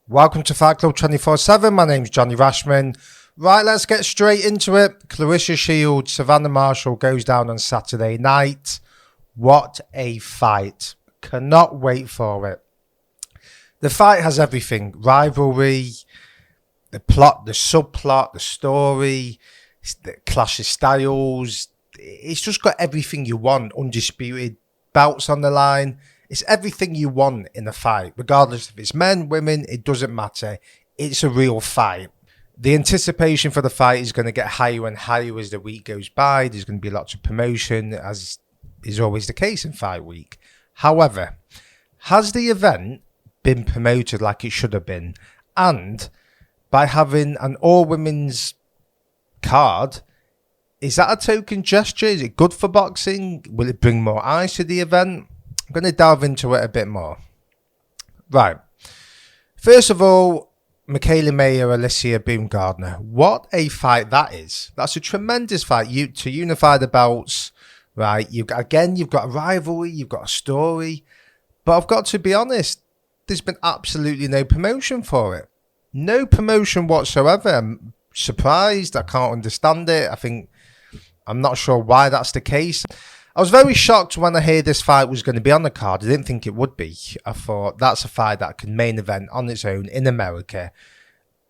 Welcome to Fight Club 24/7. My name's Johnny Rashman. Right, let's get straight into it. Claressa Shields, Savannah Marshall goes down on Saturday night. What a fight. Cannot wait for it. The fight has everything. Rivalry, the plot, the subplot, the story, the clash of styles. It's just got everything you want. Undisputed belts on the line. It's everything you want in a fight, regardless if it's men, women, it doesn't matter. It's a real fight. The anticipation for the fight is going to get higher and higher as the week goes by. There's going to be lots of promotion, as is always the case in Fight Week. However, has the event been promoted like it should have been? And by having an all-women's card, is that a token gesture? Is it good for boxing? Will it bring more eyes to the event? I'm going to delve into it a bit more. Right. First of all, Mikaela Mayer, Alicia Baumgardner. What a fight that is. That's a tremendous fight. To unify the belts, right? You've got a rivalry, you've got a story. But I've got to be honest, there's been absolutely no promotion for it. No promotion whatsoever. I'm surprised. I can't understand it. I'm not sure why that's the case. I was very shocked when I heard this fight was going to be on the card. I didn't think it would be. I thought that's a fight that can main event on its own in America.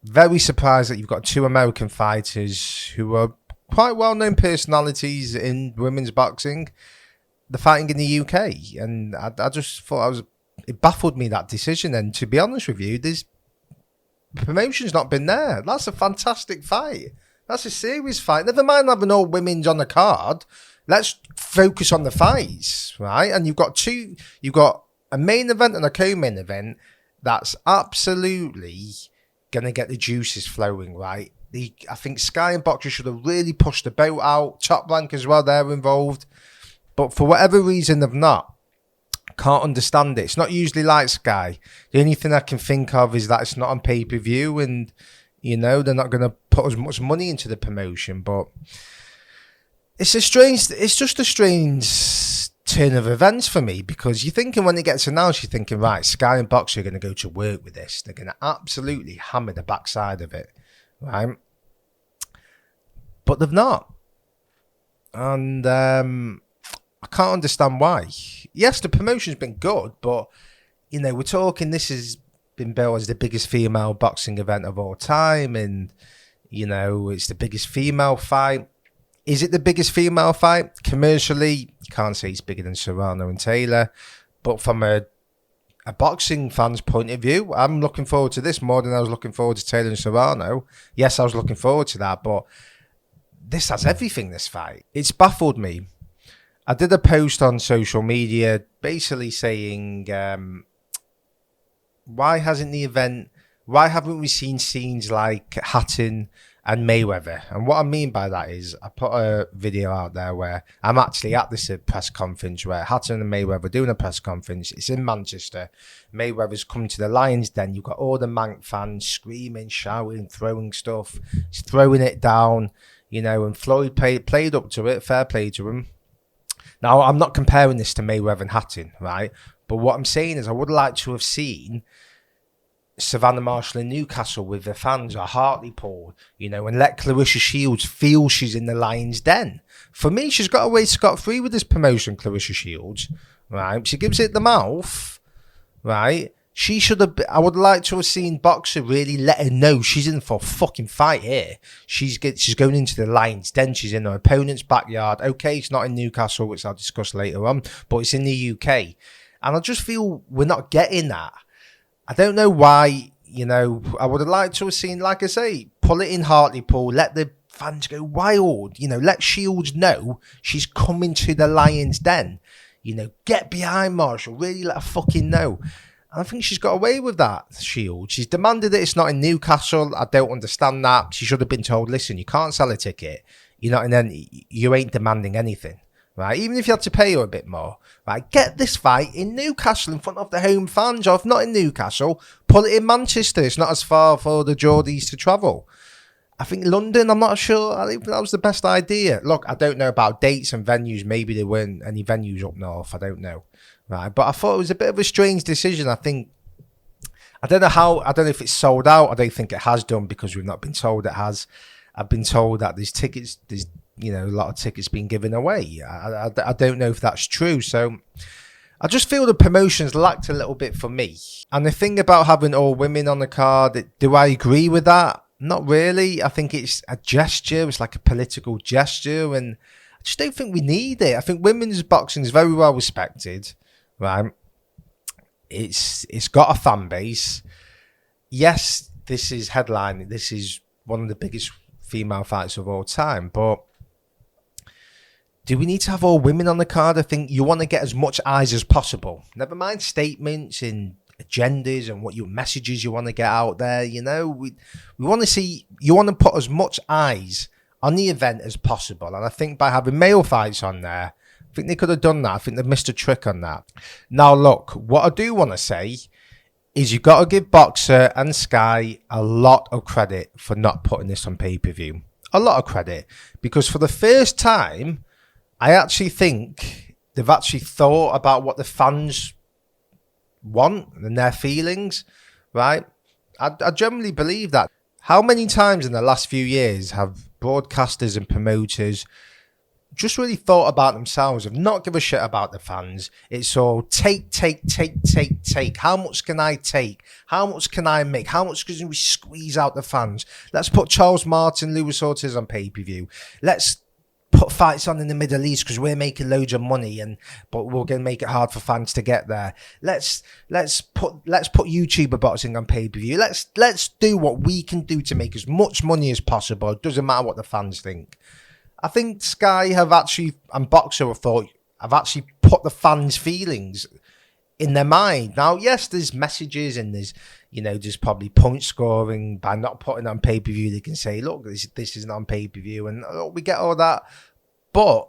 Very surprised that you've got two American fighters who are quite well-known personalities in women's boxing. They're fighting in the UK. And I just thought it baffled me, that decision. And to be honest with you, the promotion's not been there. That's a fantastic fight. That's a serious fight. Never mind having all women's on the card. Let's focus on the fights, right? And you've got a main event and a co-main event that's absolutely going to get the juices flowing, right? I think Sky and Boxer should have really pushed the boat out. Top Rank as well, they're involved. But for whatever reason, they've not. Can't understand it. It's not usually like Sky. The only thing I can think of is that it's not on pay-per-view and, they're not going to put as much money into the promotion, but it's just a strange turn of events for me, because you're thinking when it gets announced, you're thinking, right, Sky and Boxer are going to go to work with this. They're going to absolutely hammer the backside of it, right? But they've not. And I can't understand why. Yes, the promotion's been good, but, we're talking, this has been billed as the biggest female boxing event of all time, and, it's the biggest female fight. Is it the biggest female fight? Commercially, you can't say it's bigger than Serrano and Taylor. But from a boxing fan's point of view, I'm looking forward to this more than I was looking forward to Taylor and Serrano. Yes, I was looking forward to that, but this has everything, this fight. It's baffled me. I did a post on social media basically saying, why haven't we seen scenes like Hatton and Mayweather? And what I mean by that is, I put a video out there where I'm actually at this press conference where Hatton and Mayweather are doing a press conference. It's in Manchester. Mayweather's coming to the Lions Den. You've got all the Mank fans screaming, shouting, throwing stuff. He's throwing it down, and Floyd played up to it. Fair play to him. Now, I'm not comparing this to Mayweather and Hatton, right? But what I'm saying is I would like to have seen Savannah Marshall in Newcastle with the fans, or Hartlepool, and let Claressa Shields feel she's in the Lions Den. For me, she's got away scot-free with this promotion, Claressa Shields, right? She gives it the mouth, right? She should have. I would like to have seen Boxer really let her know she's in for a fucking fight here. She's going into the Lions Den. She's in her opponent's backyard. Okay, it's not in Newcastle, which I'll discuss later on, but it's in the UK. And I just feel we're not getting that. I don't know why, I would have liked to have seen, like I say, pull it in Hartlepool, let the fans go wild, let Shields know she's coming to the Lions Den. Get behind Marshall, really let her fucking know. And I think she's got away with that, Shields. She's demanded that it's not in Newcastle. I don't understand that. She should have been told, listen, you can't sell a ticket, and then you ain't demanding anything. Right, even if you had to pay her a bit more, right, get this fight in Newcastle in front of the home fans, or if not in Newcastle, put it in Manchester. It's not as far for the Geordies to travel. I think London, I'm not sure. I think that was the best idea. Look, I don't know about dates and venues. Maybe there weren't any venues up north. I don't know. Right, but I thought it was a bit of a strange decision. I think I don't know if it's sold out. I don't think it has done because we've not been told it has. I've been told that there's a lot of tickets being given away. I don't know if that's true. So I just feel the promotions lacked a little bit for me. And the thing about having all women on the card, do I agree with that? Not really. I think it's a gesture. It's like a political gesture. And I just don't think we need it. I think women's boxing is very well respected, right? It's got a fan base. Yes, this is headline. This is one of the biggest female fights of all time. But do we need to have all women on the card? I think you want to get as much eyes as possible. Never mind statements and agendas and what your messages you want to get out there. We want to see, you want to put as much eyes on the event as possible. And I think by having male fights on there, I think they could have done that. I think they've missed a trick on that. Now, look, what I do want to say is you've got to give Boxxer and Sky a lot of credit for not putting this on pay-per-view. A lot of credit. Because for the first time, I actually think they've actually thought about what the fans want and their feelings, right? I generally believe that. How many times in the last few years have broadcasters and promoters just really thought about themselves and not give a shit about the fans? It's all take. How much can I take? How much can I make? How much can we squeeze out the fans? Let's put Charles Martin, Luis Ortiz on pay-per-view. Let's put fights on in the Middle East because we're making loads of money, but we're going to make it hard for fans to get there. Let's put YouTuber boxing on pay-per-view. Let's do what we can do to make as much money as possible. It doesn't matter what the fans think. I think Sky and Boxxer have actually put the fans' feelings in their mind. Now, yes, there's messages and there's probably point scoring by not putting on pay-per-view. They can say, look, this isn't on pay-per-view, and we get all that. But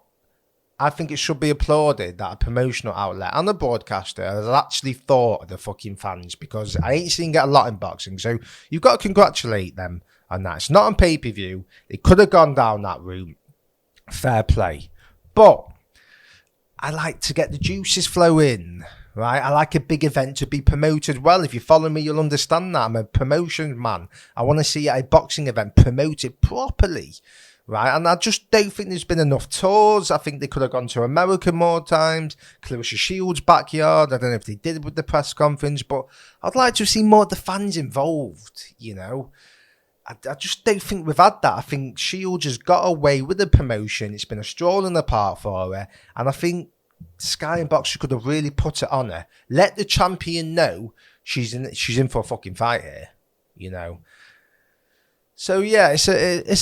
I think it should be applauded that a promotional outlet and a broadcaster has actually thought of the fucking fans, because I ain't seen it a lot in boxing. So you've got to congratulate them on that. It's not on pay-per-view. They could have gone down that route. Fair play. But I like to get the juices flowing, right? I like a big event to be promoted well. If you follow me, you'll understand that. I'm a promotion man. I want to see a boxing event promoted properly, right? And I just don't think there's been enough tours. I think they could have gone to America more times. Claressa Shields' backyard. I don't know if they did with the press conference, but I'd like to see more of the fans involved, I just don't think we've had that. I think Shields has got away with the promotion. It's been a stroll in the park for her. And I think Sky and Boxxer could have really put it on her. Let the champion know she's in for a fucking fight here, So yeah, it's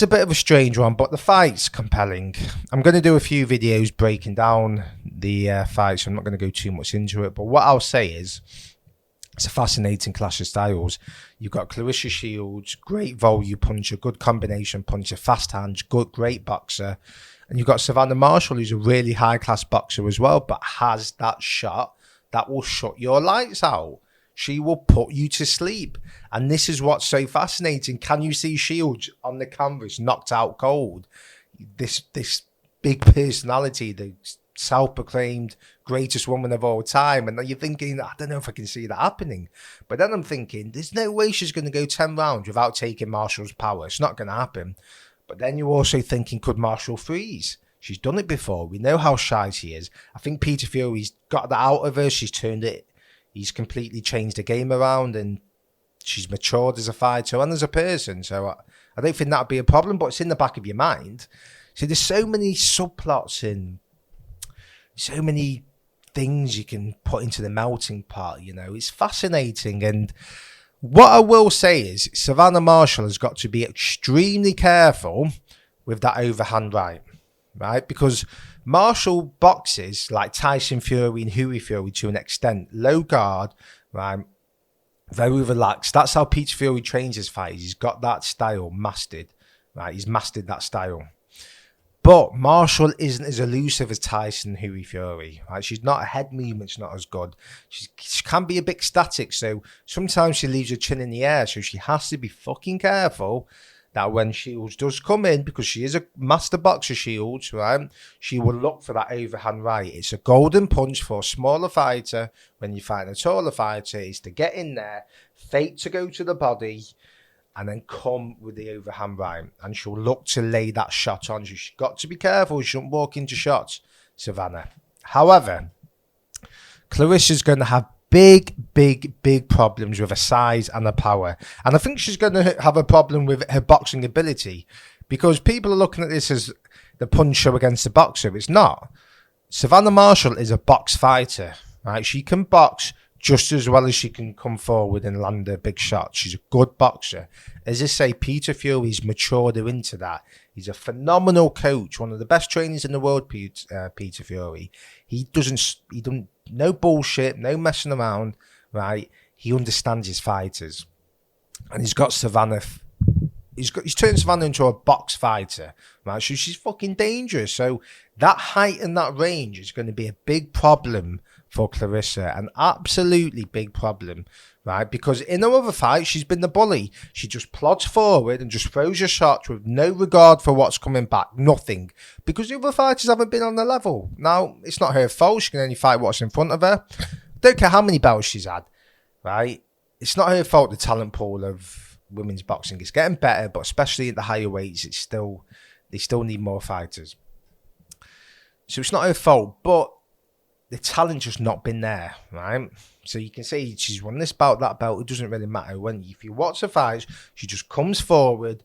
a bit of a strange one, but the fight's compelling. I'm going to do a few videos breaking down the fight, so I'm not going to go too much into it. But what I'll say is, it's a fascinating clash of styles. You've got Claressa Shields, great volume puncher, good combination puncher, fast hands, great boxer. And you've got Savannah Marshall, who's a really high-class boxer as well, but has that shot that will shut your lights out. She will put you to sleep. And this is what's so fascinating. Can you see Shields on the canvas, knocked out cold? This big personality, the self-proclaimed greatest woman of all time, and you're thinking, I don't know if I can see that happening. But then I'm thinking, there's no way she's going to go 10 rounds without taking Marshall's power. It's not going to happen. But then you're also thinking, could Marshall freeze? She's done it before. We know how shy she is. I think Peter Fury's got that out of her. She's turned it. He's completely changed the game around, and she's matured as a fighter and as a person. So I don't think that'd be a problem, but it's in the back of your mind. So there's so many subplots and so many things you can put into the melting pot, It's fascinating. And what I will say is Savannah Marshall has got to be extremely careful with that overhand right? Because Marshall boxes like Tyson Fury and Hughie Fury to an extent. Low guard, right? Very relaxed. That's how Peter Fury trains his fighters. He's got that style mastered, right? He's mastered that style. But Marshall isn't as elusive as Tyson and Hughie Fury, right? She's not, a head movement's not as good. She can be a bit static, so sometimes she leaves her chin in the air, so she has to be fucking careful that when Shields does come in, because she is a master boxer, Shields, right, she will look for that overhand right. It's a golden punch for a smaller fighter. When you fight a taller fighter, is to get in there, fake to go to the body, and then come with the overhand right. And she'll look to lay that shot on you. She's got to be careful. She shouldn't walk into shots, Savannah. However, Clarissa's going to have big problems with her size and her power. And I think she's going to have a problem with her boxing ability, because people are looking at this as the puncher against the boxer. It's not. Savannah Marshall is a box fighter, right? She can box just as well as she can come forward and land a big shot. She's a good boxer. As I say, Peter Fury's matured her into that. He's a phenomenal coach, one of the best trainers in the world, Peter Fury. He doesn't, no bullshit, no messing around, right? He understands his fighters. And he's got Savannah, he's turned Savannah into a box fighter, right? So she's fucking dangerous. So that height and that range is going to be a big problem for Clarissa, an absolutely big problem, right? Because in her other fights, she's been the bully. She just plods forward and just throws her shots with no regard for what's coming back, nothing. Because the other fighters haven't been on the level. Now, it's not her fault. She can only fight what's in front of her. Don't care how many belts she's had, right? It's not her fault the talent pool of women's boxing is getting better, but especially at the higher weights, they still need more fighters. So it's not her fault, but the talent's just not been there, right? So you can say she's won this belt, that belt. It doesn't really matter. If you watch the fights, she just comes forward,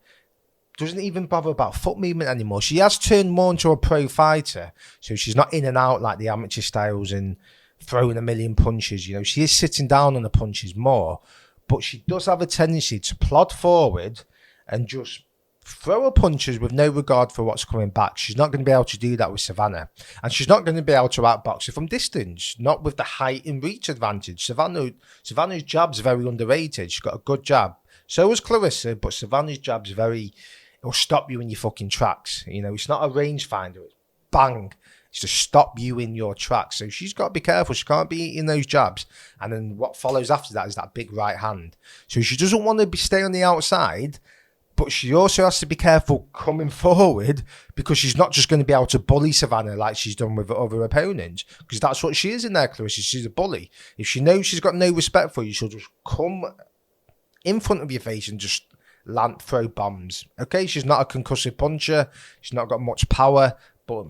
doesn't even bother about foot movement anymore. She has turned more into a pro fighter, so she's not in and out like the amateur styles and throwing a million punches. You know, she is sitting down on the punches more, but she does have a tendency to plod forward and just throw her punches with no regard for what's coming back. She's not going to be able to do that with Savannah. And she's not going to be able to outbox her from distance, not with the height and reach advantage. Savannah's jab's very underrated. She's got a good jab. So is Clarissa, but Savannah's jab's it'll stop you in your fucking tracks. You know, it's not a rangefinder. It's bang. It's to stop you in your tracks. So she's got to be careful. She can't be eating those jabs. And then what follows after that is that big right hand. So she doesn't want to stay on the outside, but she also has to be careful coming forward, because she's not just going to be able to bully Savannah like she's done with other opponents, because that's what she is in there, Clarissa. She's a bully. If she knows she's got no respect for you, she'll just come in front of your face and just throw bombs. Okay, she's not a concussive puncher. She's not got much power, but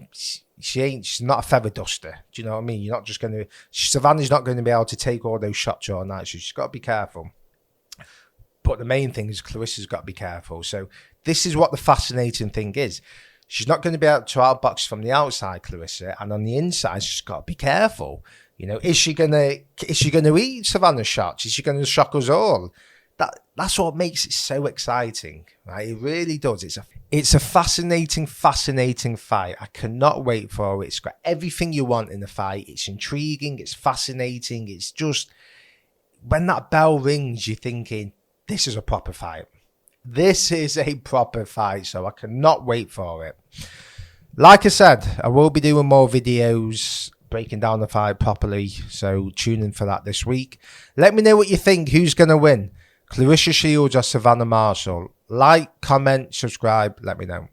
she's not a feather duster. Do you know what I mean? You're not just going to... Savannah's not going to be able to take all those shots all night, so she's got to be careful. But the main thing is Clarissa's got to be careful. So this is what the fascinating thing is. She's not going to be able to outbox from the outside, Clarissa, and on the inside, she's got to be careful. You know, is she going to eat Savannah's shots? Is she going to shock us all? That's what makes it so exciting, right? It really does. It's a fascinating fight. I cannot wait for it. It's got everything you want in the fight. It's intriguing. It's fascinating. It's just, when that bell rings, you're thinking, this is a proper fight. This is a proper fight, so I cannot wait for it. Like I said, I will be doing more videos breaking down the fight properly, so tune in for that this week. Let me know what you think. Who's going to win? Clarissa Shields or Savannah Marshall? Like, comment, subscribe, let me know.